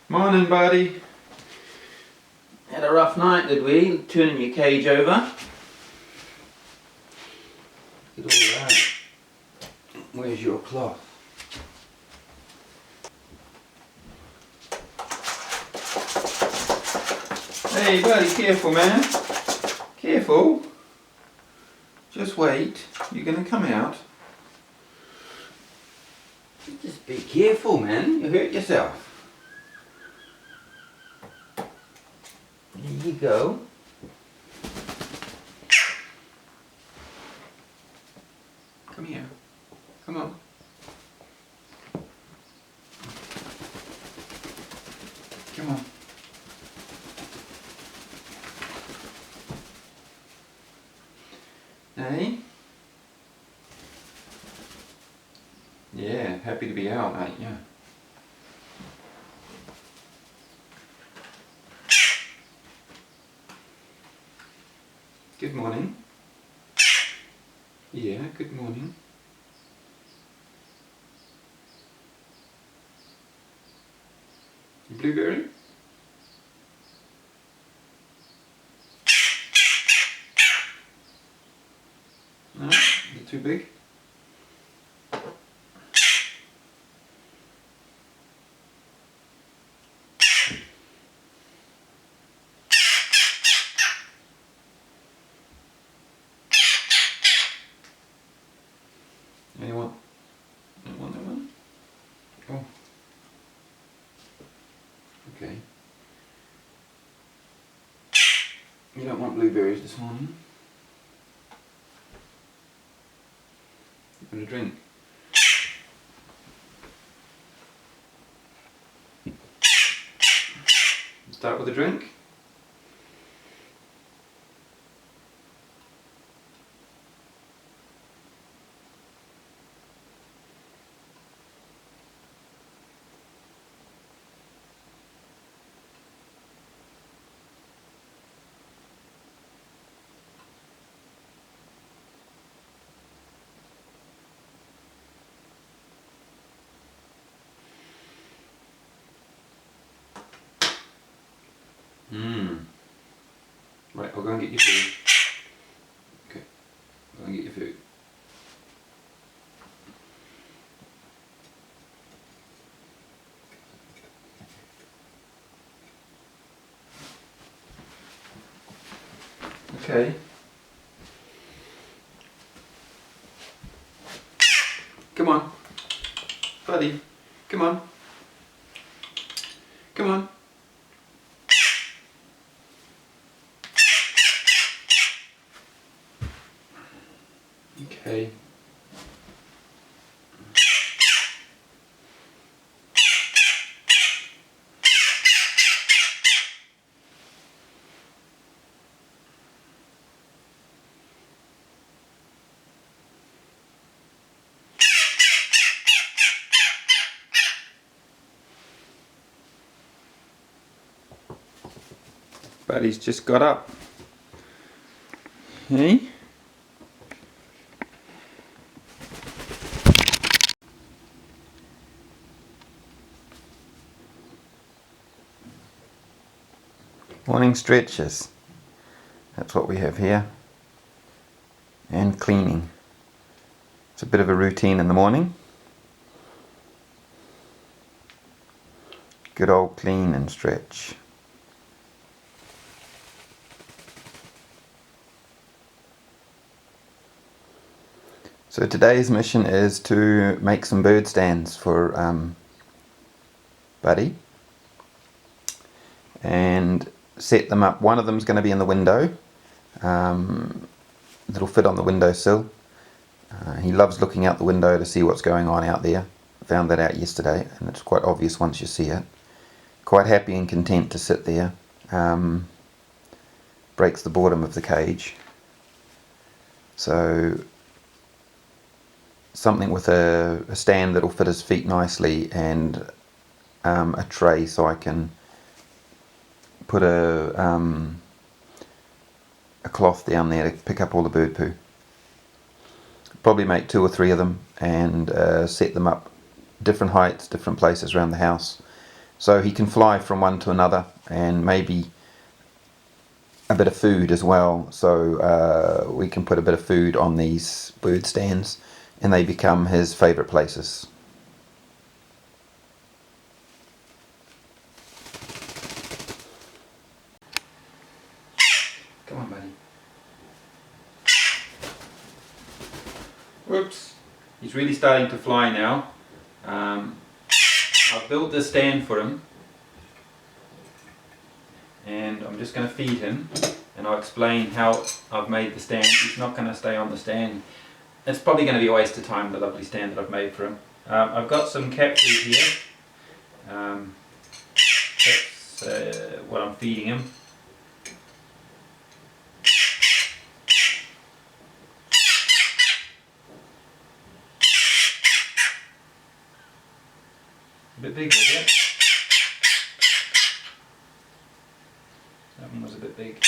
Morning, buddy. Had a rough night, did we? Turning your cage over. Look at all that. Where's your cloth? Hey, buddy, careful, man. Careful. Just wait. You're going to come out. Just be careful, man. You hurt yourself. There you go. Come here. Come on. Come on. Hey? Yeah, happy to be out, ain't you? Good morning. Yeah, good morning. Blueberry? No? Is it too big? Anyone? Anyone that one? Oh. Okay. You don't want blueberries this morning? You want a drink? Start with a drink? Right, I'll go and get your food. Okay, I'll go and get your food. Okay. Come on. Buddy, come on. Come on. Okay. Buddy's just got up. Hey? Morning stretches. That's what we have here. And cleaning. It's a bit of a routine in the morning. Good old clean and stretch. So today's mission is to make some bird stands for Buddy and set them up. One of them's going to be in the window. That'll fit on the windowsill. He loves looking out the window to see what's going on out there. I found that out yesterday, and it's quite obvious once you see it. Quite happy and content to sit there. Breaks the boredom of the cage. So something with a stand that'll fit his feet nicely, and a tray so I can put a cloth down there to pick up all the bird poo. Probably make 2 or 3 of them and set them up different heights, different places around the house, so he can fly from one to another, and maybe a bit of food as well. So we can put a bit of food on these bird stands and they become his favourite places. Come on, buddy. Whoops. He's really starting to fly now. I've built this stand for him, and I'm just going to feed him, and I'll explain how I've made the stand. He's not going to stay on the stand. It's probably going to be a waste of time, the lovely stand that I've made for him. I've got some cat food here. That's what I'm feeding him. A bit big, was it? That one was a bit big.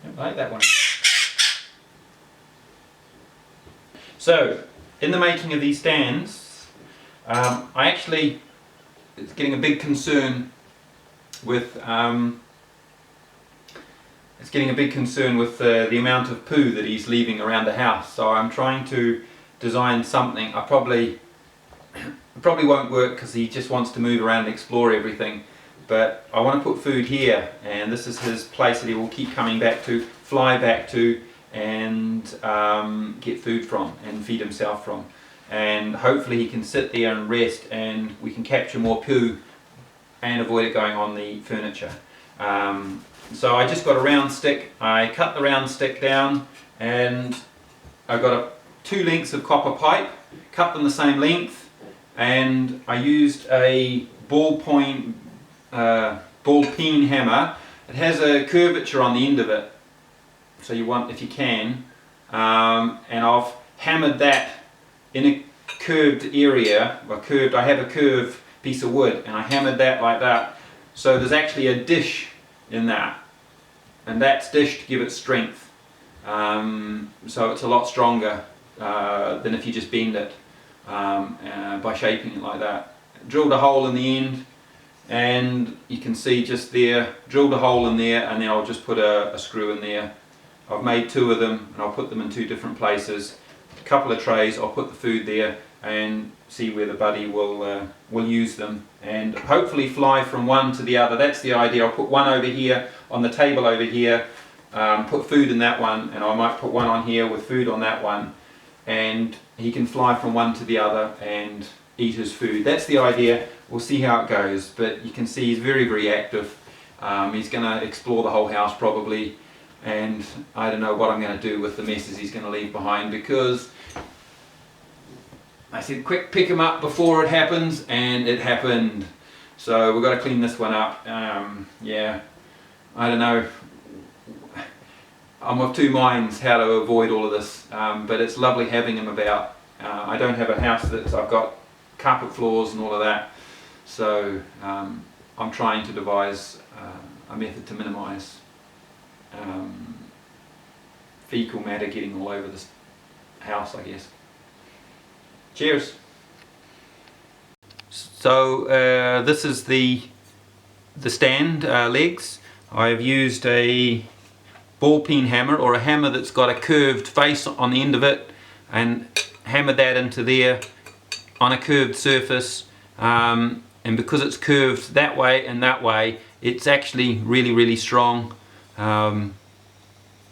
Don't like that one. So, in the making of these stands, it's getting a big concern with the amount of poo that he's leaving around the house. So I'm trying to design something. It probably won't work because he just wants to move around and explore everything. But I want to put food here, and this is his place that he will keep coming back to, fly back to, and get food from and feed himself from. And hopefully he can sit there and rest, and we can capture more poo and avoid it going on the furniture. So I just got a round stick. I cut the round stick down, and I got 2 lengths of copper pipe, cut them the same length, and I used a ball peen hammer. It has a curvature on the end of it, so you want, if you can, and I've hammered that in a curved area. I have a curved piece of wood, and I hammered that like that. So there's actually a dish in that, and that's dish to give it strength. So it's a lot stronger than if you just bend it by shaping it like that. Drilled a hole in the end, and you can see just there, drilled a hole in there, and then I'll just put a screw in there. I've made 2 of them, and I'll put them in 2 different places. A couple of trays, I'll put the food there and see where the buddy will use them, and hopefully fly from one to the other. That's the idea. I'll put one over here on the table over here, put food in that one, and I might put one on here with food on that one, and he can fly from one to the other and eat his food. That's the idea. We'll see how it goes, but you can see he's very, very active. He's going to explore the whole house probably, and I don't know what I'm going to do with the messes he's going to leave behind, because I said quick pick him up before it happens, and it happened. So we've got to clean this one up. Yeah, I don't know. I'm of 2 minds how to avoid all of this, but it's lovely having him about. I don't have a house that I've got carpet floors and all of that, so I'm trying to devise a method to minimise fecal matter getting all over this house, I guess. Cheers! So this is the stand legs. I've used a ball peen hammer, or a hammer that's got a curved face on the end of it, and hammered that into there on a curved surface, and because it's curved that way and that way, it's actually really, really strong.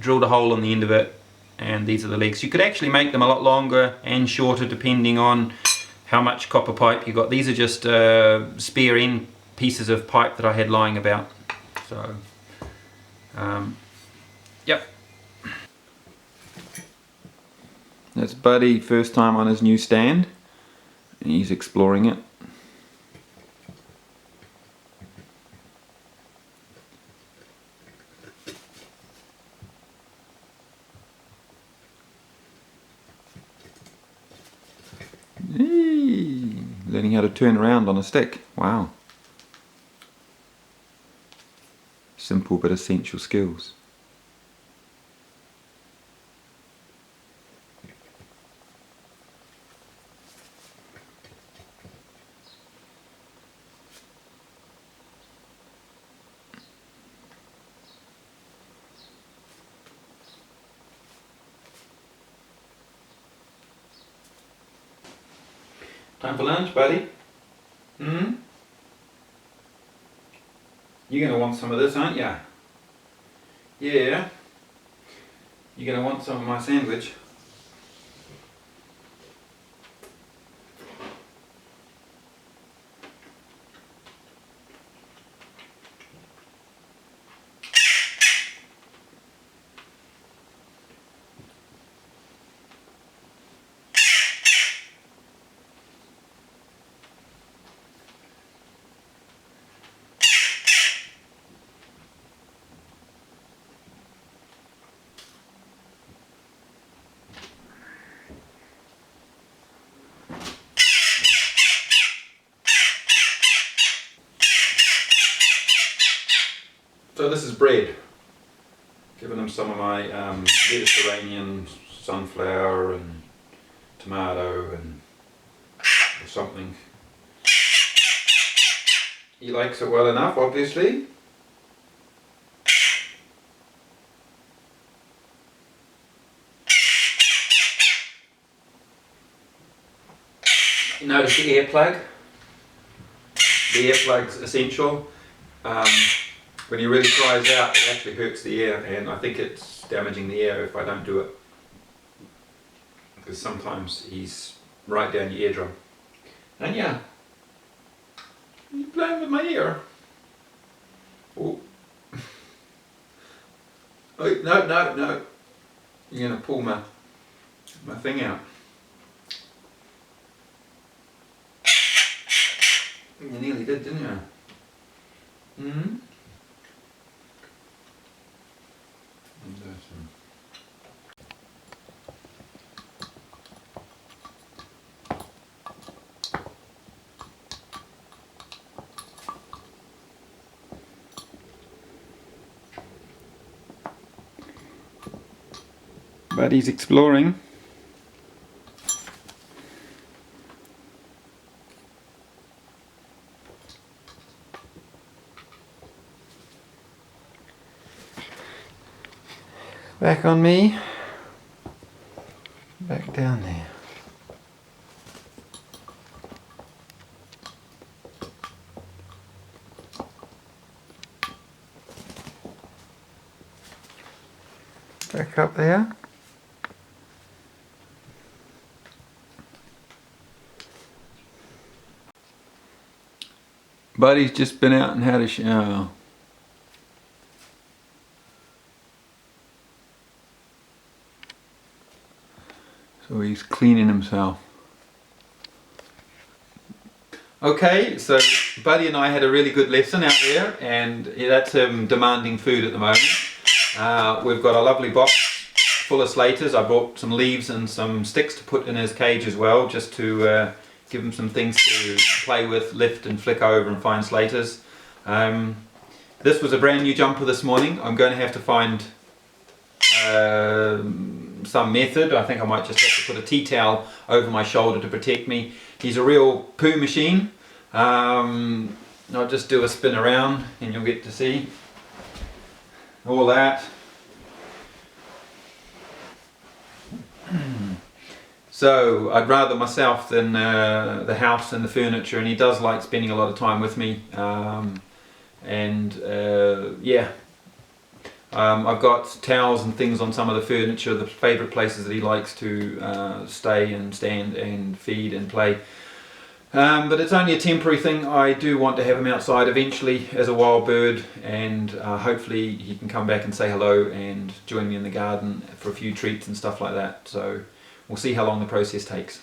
Drilled a hole in the end of it, and these are the legs. You could actually make them a lot longer and shorter depending on how much copper pipe you got. These are just spare end pieces of pipe that I had lying about. So yep. That's Buddy, first time on his new stand, and he's exploring it. Eee, learning how to turn around on a stick. Wow. Simple but essential skills. Time for lunch, buddy? Hmm? You're going to want some of this, aren't you? Yeah. You're going to want some of my sandwich. So this is bread. Giving them some of my Mediterranean sunflower and tomato and or something. He likes it well enough, obviously. You notice the earplug? The earplug's essential. When he really cries out, it actually hurts the ear, and I think it's damaging the ear if I don't do it. Because sometimes he's right down your eardrum. And yeah, you're playing with my ear. Oh. Oh, no. You're going to pull my thing out. You nearly did, didn't you? Hmm? But he's exploring. Back on me. Back down there. Back up there. Buddy's just been out and had a shower. So he's cleaning himself. Okay, so Buddy and I had a really good lesson out there, and that's him demanding food at the moment. We've got a lovely box full of slaters. I brought some leaves and some sticks to put in his cage as well, just to give him some things to play with, lift and flick over and find slaters. This was a brand new jumper this morning. I'm going to have to find some method. I think I might just have to put a tea towel over my shoulder to protect me. He's a real poo machine. I'll just do a spin around and you'll get to see all that. So I'd rather myself than the house and the furniture, and he does like spending a lot of time with me. Yeah, I've got towels and things on some of the furniture, the favourite places that he likes to stay and stand and feed and play. But it's only a temporary thing. I do want to have him outside eventually as a wild bird, and hopefully he can come back and say hello and join me in the garden for a few treats and stuff like that. So we'll see how long the process takes.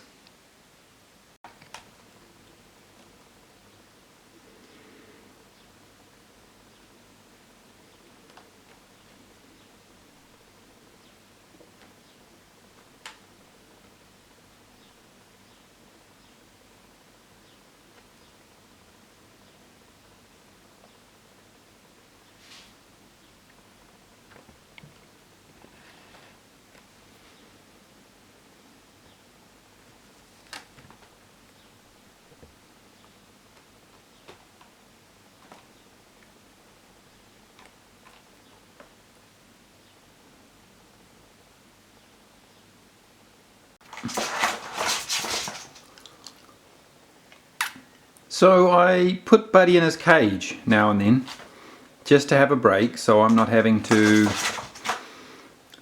So I put Buddy in his cage now and then, just to have a break, so I'm not having to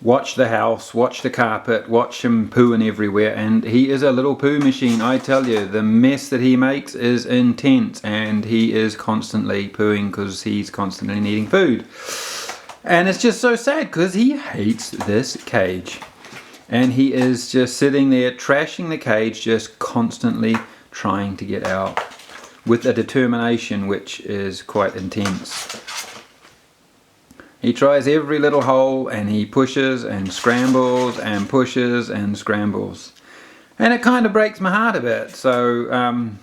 watch the house, watch the carpet, watch him pooing everywhere. And he is a little poo machine, I tell you. The mess that he makes is intense, and he is constantly pooing because he's constantly needing food. And it's just so sad because he hates this cage. And he is just sitting there trashing the cage, just constantly trying to get out with a determination which is quite intense. He tries every little hole, and he pushes and scrambles and pushes and scrambles. And it kind of breaks my heart a bit, so I'm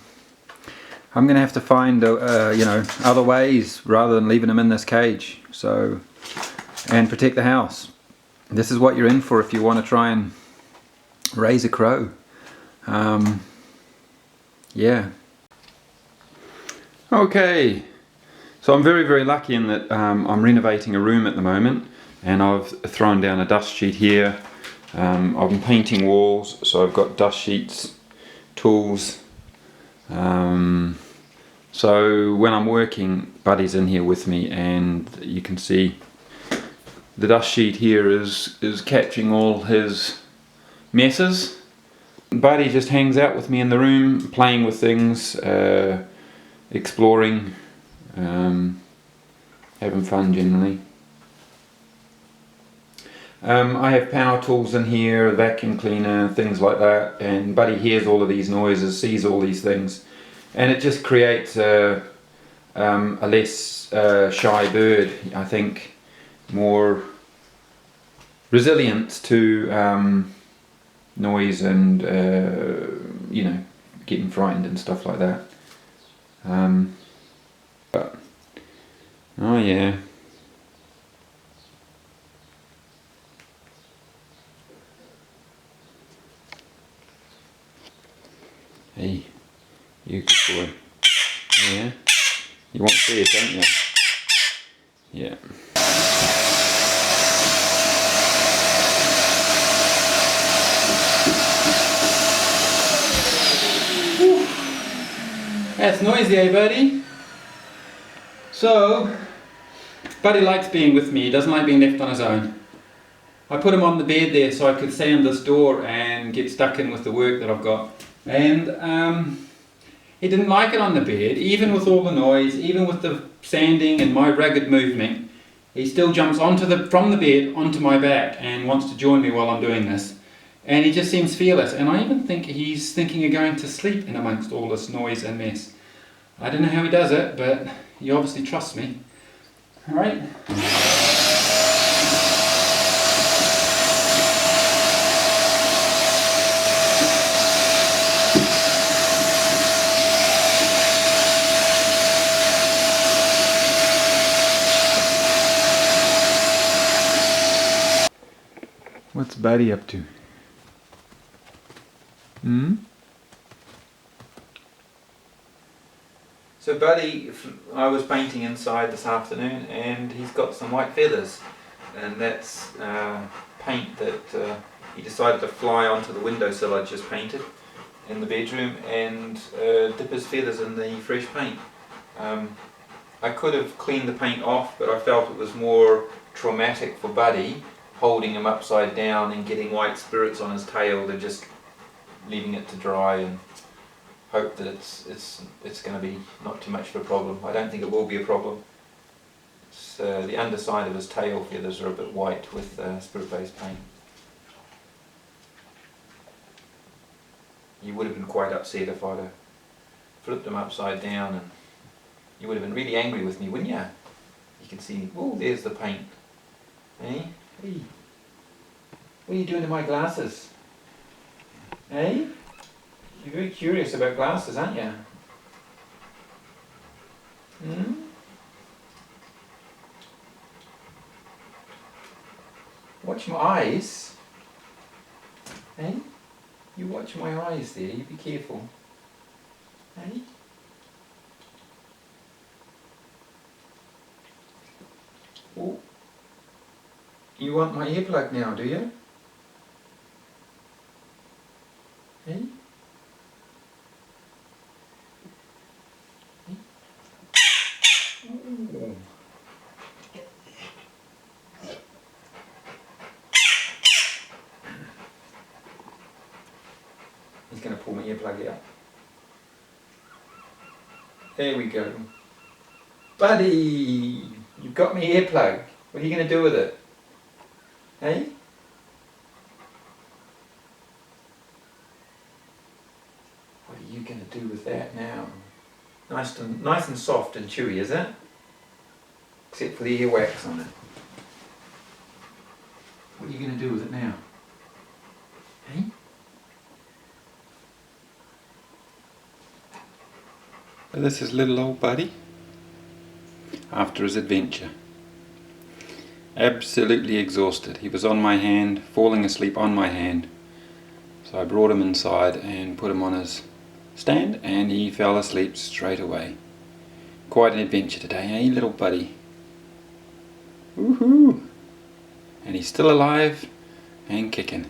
going to have to find other ways rather than leaving him in this cage. So, and protect the house. This is what you're in for if you want to try and raise a crow. Yeah. Okay. So I'm very, very lucky in that I'm renovating a room at the moment, and I've thrown down a dust sheet here. I've been painting walls, so I've got dust sheets, tools. So when I'm working, Buddy's in here with me, and you can see the dust sheet here is catching all his messes. Buddy just hangs out with me in the room, playing with things, exploring. Having fun generally. I have power tools in here, a vacuum cleaner, things like that, and Buddy hears all of these noises, sees all these things, and it just creates a less shy bird, I think, more resilient to noise and getting frightened and stuff like that. But, oh yeah. Hey, you good boy. Yeah. You want to see it, don't you? Yeah. Whew. That's noisy, eh, Buddy? So, Buddy likes being with me. He doesn't like being left on his own. I put him on the bed there so I could sand this door and get stuck in with the work that I've got. And he didn't like it on the bed, even with all the noise, even with the sanding and my ragged movement. He still jumps from the bed onto my back and wants to join me while I'm doing this. And he just seems fearless. And I even think he's thinking of going to sleep in amongst all this noise and mess. I don't know how he does it, but he obviously trusts me. Alright. What's Buddy up to? So Buddy, I was painting inside this afternoon, and he's got some white feathers, and that's paint that he decided to fly onto the windowsill I just painted in the bedroom and dip his feathers in the fresh paint. I could have cleaned the paint off, but I felt it was more traumatic for Buddy holding him upside down and getting white spirits on his tail than just leaving it to dry and hope that it's going to be not too much of a problem. I don't think it will be a problem. It's, the underside of his tail feathers are a bit white with spirit-based paint. You would have been quite upset if I'd have flipped him upside down, and you would have been really angry with me, wouldn't you? You can see, oh, there's the paint. Eh? Hey, what are you doing to my glasses? Eh? You're very curious about glasses, aren't you? Watch my eyes. Eh? You watch my eyes there, you be careful. Eh? Oh. You want my earplug now, do you? Hey? He's going to pull my earplug out. There we go. Buddy! You've got my earplug. What are you going to do with it? Hey? What are you going to do with that now? Nice and soft and chewy, is it? Except for the earwax on it. What are you going to do with it now? Hey? This is little old buddy after his adventure. Absolutely exhausted. He was on my hand, falling asleep on my hand. So I brought him inside and put him on his stand and he fell asleep straight away. Quite an adventure today, eh, little buddy? Woohoo! And he's still alive and kicking.